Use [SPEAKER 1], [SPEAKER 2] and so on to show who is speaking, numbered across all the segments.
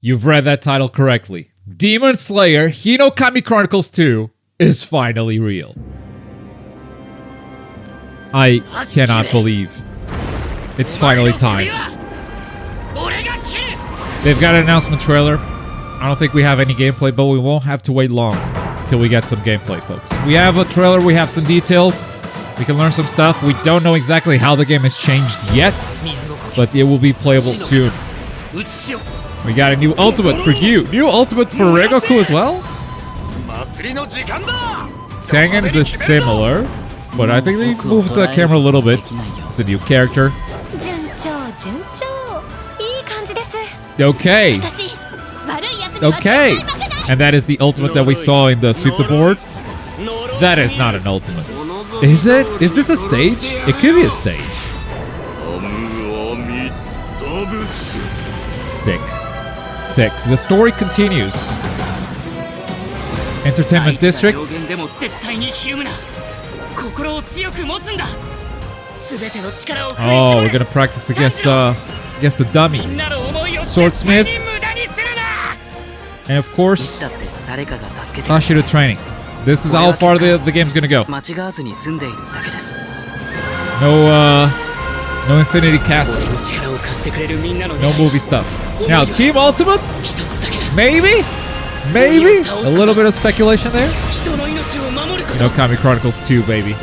[SPEAKER 1] You've read that title correctly. Demon Slayer Hinokami Chronicles 2 is finally real. I cannot believe it's finally time. They've got an announcement trailer. I don't think we have any gameplay, but we won't have to wait long till we get some gameplay, folks. We have a trailer, we have some details. We can learn some stuff. We don't know exactly how the game has changed yet, but it will be playable soon. We got a new ultimate for you. New ultimate for Rengoku as well? Tengen is similar, but I think they moved the camera a little bit. It's a new character. Okay. Okay. And that is the ultimate that we saw in the Sweep the Board. That is not an ultimate. Is it? Is this a stage? It could be a stage. Sick. Sick. The story continues. Entertainment District. Oh, we're gonna practice against the dummy. Swordsmith. And of course, Hashira training. This is how far the game's gonna go. No Infinity Castle. No movie stuff. Now, Team Ultimate? Maybe? Maybe? A little bit of speculation there? Hinokami Chronicles 2, baby.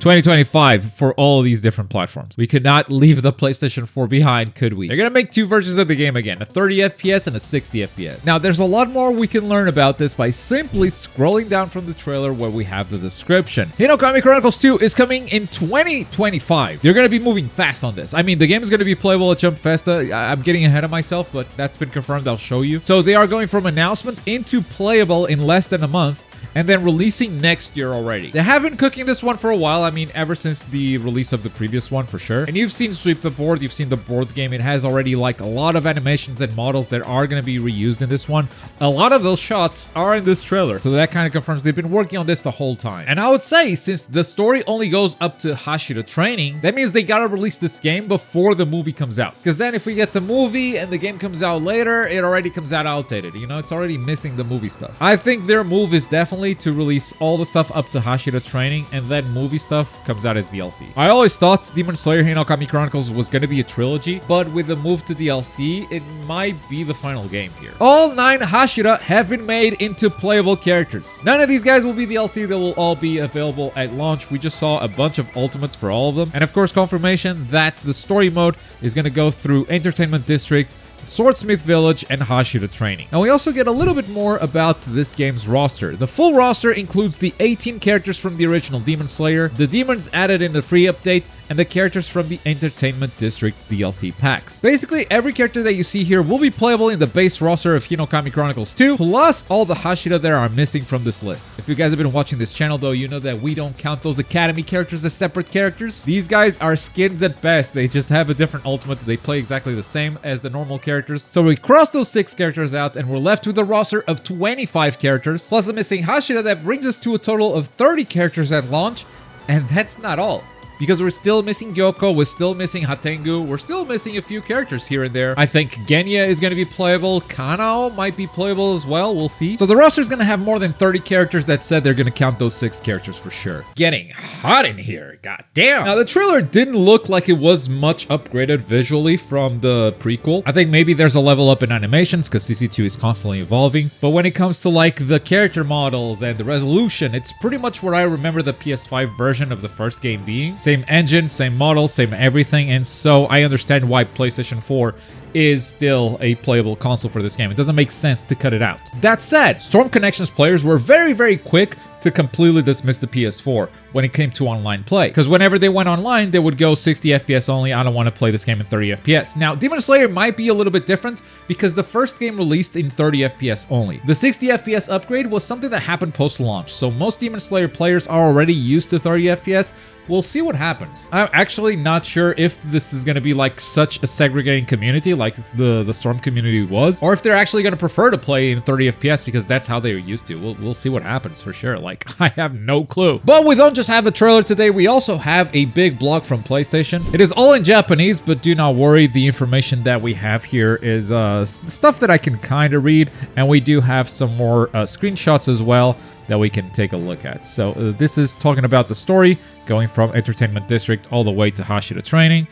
[SPEAKER 1] 2025 for all of these different platforms. We could not leave the PlayStation 4 behind, could we? They're gonna make two versions of the game again, a 30 FPS and a 60 FPS. Now, there's a lot more we can learn about this by simply scrolling down from the trailer where we have the description. Hinokami Chronicles 2 is coming in 2025. They're gonna be moving fast on this. I mean, the game is gonna be playable at Jump Festa. I'm getting ahead of myself, but that's been confirmed. I'll show you. So they are going from announcement into playable in less than a month, and then releasing next year already. They have been cooking this one for a while. I mean, ever since the release of the previous one, for sure. And you've seen Sweep the Board, you've seen the board game. It has already like a lot of animations and models that are going to be reused in this one. A lot of those shots are in this trailer. So that kind of confirms they've been working on this the whole time. And I would say, since the story only goes up to Hashira training, that means they gotta release this game before the movie comes out. Because then if we get the movie and the game comes out later, it already comes out outdated. You know, it's already missing the movie stuff. I think their move is definitely to release all the stuff up to Hashira training, and then movie stuff comes out as DLC. I always thought Demon Slayer Hinokami Chronicles was going to be a trilogy, but with the move to DLC, it might be the final game here. All 9 Hashira have been made into playable characters. None of these guys will be DLC. They will all be available at launch. We just saw a bunch of ultimates for all of them, and of course confirmation that the story mode is going to go through Entertainment District, Swordsmith Village, and Hashira training. Now we also get a little bit more about this game's roster. The full roster includes the 18 characters from the original Demon Slayer, the demons added in the free update, and the characters from the Entertainment District DLC packs. Basically, every character that you see here will be playable in the base roster of Hinokami Chronicles 2, plus all the Hashira that are missing from this list. If you guys have been watching this channel though, you know that we don't count those Academy characters as separate characters. These guys are skins at best. They just have a different ultimate. They play exactly the same as the normal characters. So we cross those 6 characters out and we're left with a roster of 25 characters, plus the missing Hashira. That brings us to a total of 30 characters at launch, and that's not all. Because we're still missing Gyoko, we're still missing Hatengu, we're still missing a few characters here and there. I think Genya is going to be playable, Kanao might be playable as well, we'll see. So the roster is going to have more than 30 characters. That said, they're going to count those 6 characters for sure. Getting hot in here, goddamn. Now the trailer didn't look like it was much upgraded visually from the prequel. I think maybe there's a level up in animations because CC2 is constantly evolving. But when it comes to like the character models and the resolution, it's pretty much where I remember the PS5 version of the first game being. Same engine, same model, same everything, and so I understand why PlayStation 4 is still a playable console for this game. It doesn't make sense to cut it out. That said, Storm Connections players were very quick to completely dismiss the PS4 when it came to online play. Because whenever they went online, they would go 60 FPS only. I don't want to play this game in 30 FPS. Now, Demon Slayer might be a little bit different because the first game released in 30 FPS only. The 60 FPS upgrade was something that happened post-launch, so most Demon Slayer players are already used to 30 FPS, we'll see what happens. I'm actually not sure if this is going to be like such a segregating community like the Storm community was, or if they're actually going to prefer to play in 30 FPS because that's how they're used to. We'll see what happens for sure. Like, I have no clue. But we don't just have a trailer today, we also have a big blog from PlayStation. It is all in Japanese, but do not worry, the information that we have here is stuff that I can kind of read, and we do have some more screenshots as well that we can take a look at. So this is talking about the story going from Entertainment District all the way to Hashira Training.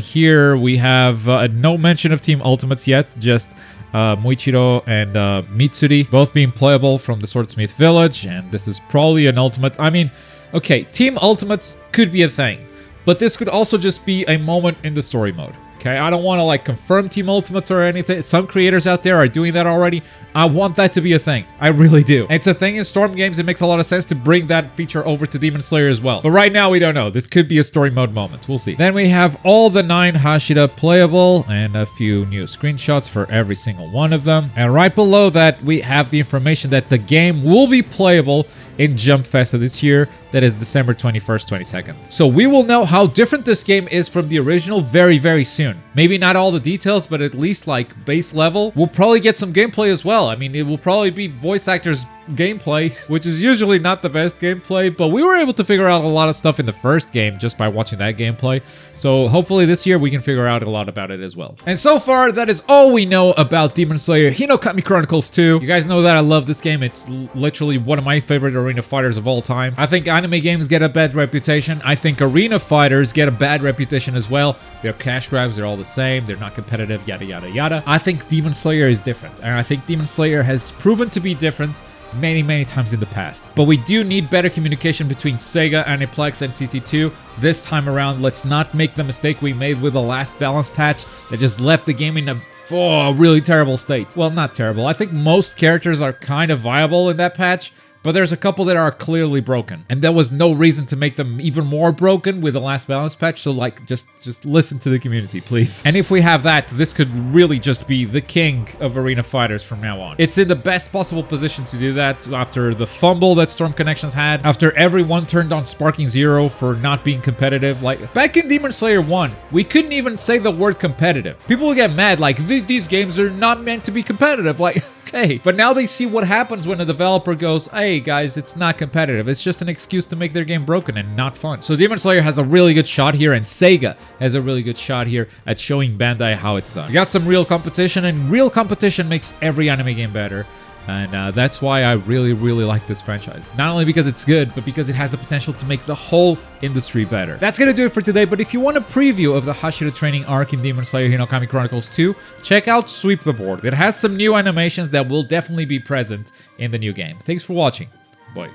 [SPEAKER 1] Here we have no mention of Team Ultimates yet, just Muichiro and Mitsuri both being playable from the Swordsmith Village, and this is probably an Ultimate. I mean, okay, Team Ultimates could be a thing, but this could also just be a moment in the story mode. Okay, I don't want to like confirm Team Ultimates or anything. Some creators out there are doing that already. I want that to be a thing. I really do. And it's a thing in Storm games. It makes a lot of sense to bring that feature over to Demon Slayer as well. But right now, we don't know. This could be a story mode moment. We'll see. Then we have all the 9 Hashira playable and a few new screenshots for every single one of them. And right below that, we have the information that the game will be playable in Jump Festa this year. That is December 21st, 22nd. So we will know how different this game is from the original very, very soon. Maybe not all the details, but at least like base level. We'll probably get some gameplay as well. I mean, it will probably be voice actors gameplay, which is usually not the best gameplay, but we were able to figure out a lot of stuff in the first game just by watching that gameplay. So hopefully this year we can figure out a lot about it as well. And so far, that is all we know about Demon Slayer Hinokami Chronicles 2. You guys know that I love this game. It's literally one of my favorite arena fighters of all time. I think anime games get a bad reputation. I think arena fighters get a bad reputation as well. They're cash grabs, they're all the same, they're not competitive, yada yada yada. I think Demon Slayer is different, and I think Demon Slayer has proven to be different many times in the past. But we do need better communication between Sega, Aniplex, and CC2. This time around, let's not make the mistake we made with the last balance patch that just left the game in a really terrible state. Well, not terrible. I think most characters are kind of viable in that patch, but there's a couple that are clearly broken, and there was no reason to make them even more broken with the last balance patch. So like, just listen to the community, please. And if we have that, this could really just be the king of arena fighters from now on. It's in the best possible position to do that after the fumble that Storm Connections had, after everyone turned on Sparking Zero for not being competitive. Like back in Demon Slayer 1, we couldn't even say the word competitive. People would get mad like, these games are not meant to be competitive. Like, okay, but now they see what happens when a developer goes, hey guys, it's not competitive. It's just an excuse to make their game broken and not fun. So Demon Slayer has a really good shot here, and Sega has a really good shot here at showing Bandai how it's done. We got some real competition, and real competition makes every anime game better. And that's why I really like this franchise. Not only because it's good, but because it has the potential to make the whole industry better. That's gonna do it for today, but if you want a preview of the Hashira Training arc in Demon Slayer Hinokami Chronicles 2, check out Sweep the Board. It has some new animations that will definitely be present in the new game. Thanks for watching. Bye.